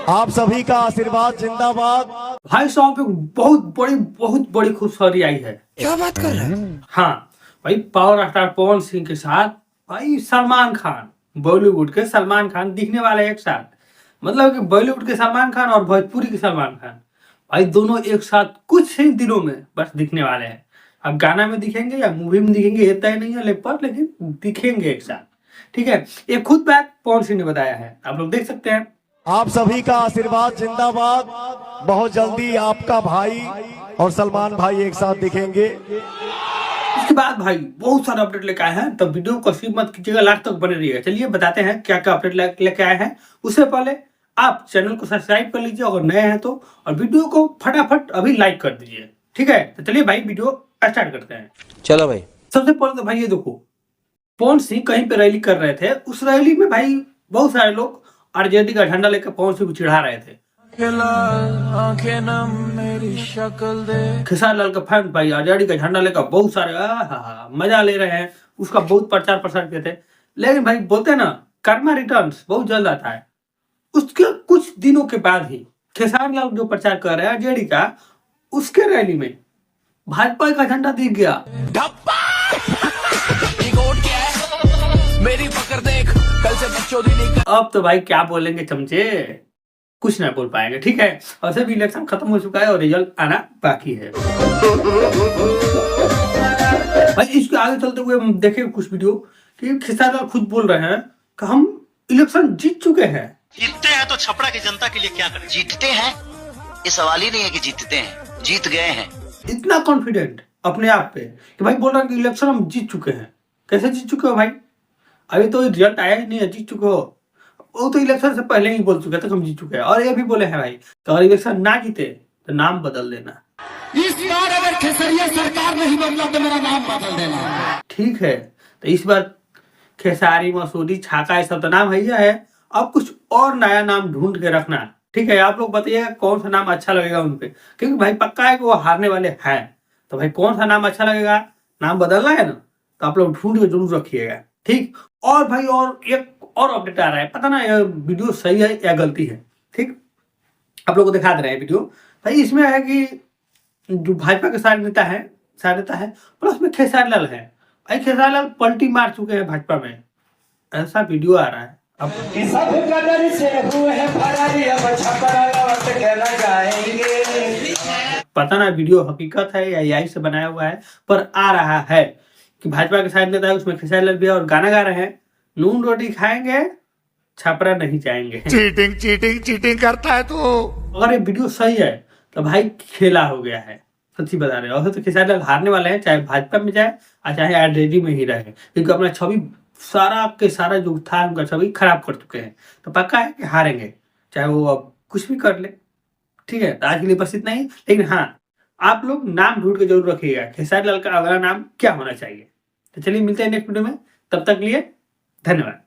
आप सभी का आशीर्वाद जिंदाबाद। भाई साहब पे बहुत बड़ी खुशखबरी आई है। क्या बात कर रहे हैं? हाँ भाई, पावर स्टार पवन सिंह के साथ भाई सलमान खान, बॉलीवुड के सलमान खान दिखने वाले हैं एक साथ। मतलब कि बॉलीवुड के सलमान खान और भोजपुरी के सलमान खान भाई दोनों एक साथ कुछ ही दिनों में बस दिखने वाले हैं। अब गाना में दिखेंगे या मूवी में दिखेंगे ये तय नहीं है, लेकिन दिखेंगे एक साथ। ठीक है, ये खुद बात पवन सिंह ने बताया है, आप लोग देख सकते हैं। आप सभी का आशीर्वाद जिंदाबाद। बहुत जल्दी आपका भाई और सलमान भाई एक साथ दिखेंगे। इसके बाद भाई बहुत सारे अपडेट लेके आए हैं, तो वीडियो को स्किप मत कीजिएगा, लास्ट तक बने रहिएगा। चलिए बताते हैं क्या क्या अपडेट लेके आए हैं। उससे पहले आप चैनल को सब्सक्राइब कर लीजिए अगर नए हैं तो, और वीडियो को फटाफट अभी लाइक कर दीजिए। ठीक है, तो चलिए भाई वीडियो स्टार्ट करते हैं। चलो भाई। सबसे पहले तो भाई ये देखो, पवन सिंह कहीं पे रैली कर रहे थे। उस रैली में भाई बहुत सारे लोग आरजेडी का झंडा लेकर पवन सिंह को चिढ़ा रहे थे। खेसारी लाल का फैन भाई आरजेडी का झंडा लेकर बहुत सारे मजा ले रहे हैं, उसका बहुत प्रचार प्रसार किए थे। लेकिन भाई बोलते हैं ना, कर्मा रिटर्न्स बहुत जल्द आता है। उसके कुछ दिनों के बाद ही खेसारी लाल जो प्रचार कर रहे हैं आरजेडी का, उसके रैली में भाजपा का झंडा दिख गया। मेरी पकड़ देख, कल से बच्चों दी नहीं। अब तो भाई क्या बोलेंगे चमचे, कुछ ना बोल पाएंगे। ठीक है, वैसे भी इलेक्शन खत्म हो चुका है और रिजल्ट आना बाकी है। भाई इसके आगे चलते हुए हम देखें कुछ वीडियो कि खेसारी लाल खुद बोल रहे हैं कि हम इलेक्शन जीत चुके हैं। जीतते हैं तो छपरा की जनता के लिए क्या करें? जीतते हैं, ये सवाल ही नहीं है कि जीतते हैं, जीत गए हैं। इतना कॉन्फिडेंट अपने आप पे कि भाई बोल रहे हैं कि इलेक्शन हम जीत चुके हैं। कैसे जीत चुके हो भाई? अभी तो रिजल्ट आया ही नहीं है, जीत चुके हो। वो तो इलेक्शन से पहले ही बोल चुके थे हम जीत चुके हैं। और ये भी बोले हैं भाई कि अगर इलेक्शन ना जीते तो नाम बदल देना। इस बार अगर खेसरिया सरकार नहीं बदला तो मेरा नाम बदल देना। ठीक है, तो इस बार खेसारी, मसूरी, छाका ये सब तो नाम है। अब कुछ और नया नाम ढूंढ के रखना। ठीक है, आप लोग बताइएगा कौन सा नाम अच्छा लगेगा उन पे, क्योंकि भाई पक्का है कि वो हारने वाले हैं। तो भाई कौन सा नाम अच्छा लगेगा, नाम बदलना है ना, तो आप लोग ढूंढ के जरूर रखिएगा। ठीक, और भाई और एक और अपडेट आ रहा है, पता ना ये वीडियो सही है या गलती है। ठीक, आप लोग को दिखा दे रहे हैं वीडियो। भाई इसमें है कि जो भाजपा के सारे नेता है प्लस में खेसारी लाल है। भाई खेसारी लाल पलटी मार चुके हैं भाजपा में, ऐसा वीडियो आ रहा है। अब पता ना वीडियो हकीकत है या एआई से बनाया हुआ है, पर आ रहा है कि भाजपा के साथ नेता है, उसमें खेसारी लाल भी है और गाना गा रहे हैं, नून रोटी खाएंगे छपरा नहीं जाएंगे। चीटिंग करता है तो। अगर ये वीडियो सही है तो भाई खेला हो गया है, सच्ची बता रहे हैं। और तो खेसारी लाल हारने वाले हैं, चाहे भाजपा में जाए और चाहे आरजेडी में ही रहे, क्योंकि अपना छवि सारा के सारा जो था उनका छवि खराब कर चुके हैं। तो पक्का है कि हारेंगे, चाहे वो अब कुछ भी कर ले। ठीक है, तो आज के लिए बस इतना ही। लेकिन हाँ, आप लोग नाम ढूंढ के जरूर रखिएगा, खेसारी लाल का अगला नाम क्या होना चाहिए। तो चलिए मिलते हैं नेक्स्ट वीडियो में, तब तक लिए धन्यवाद।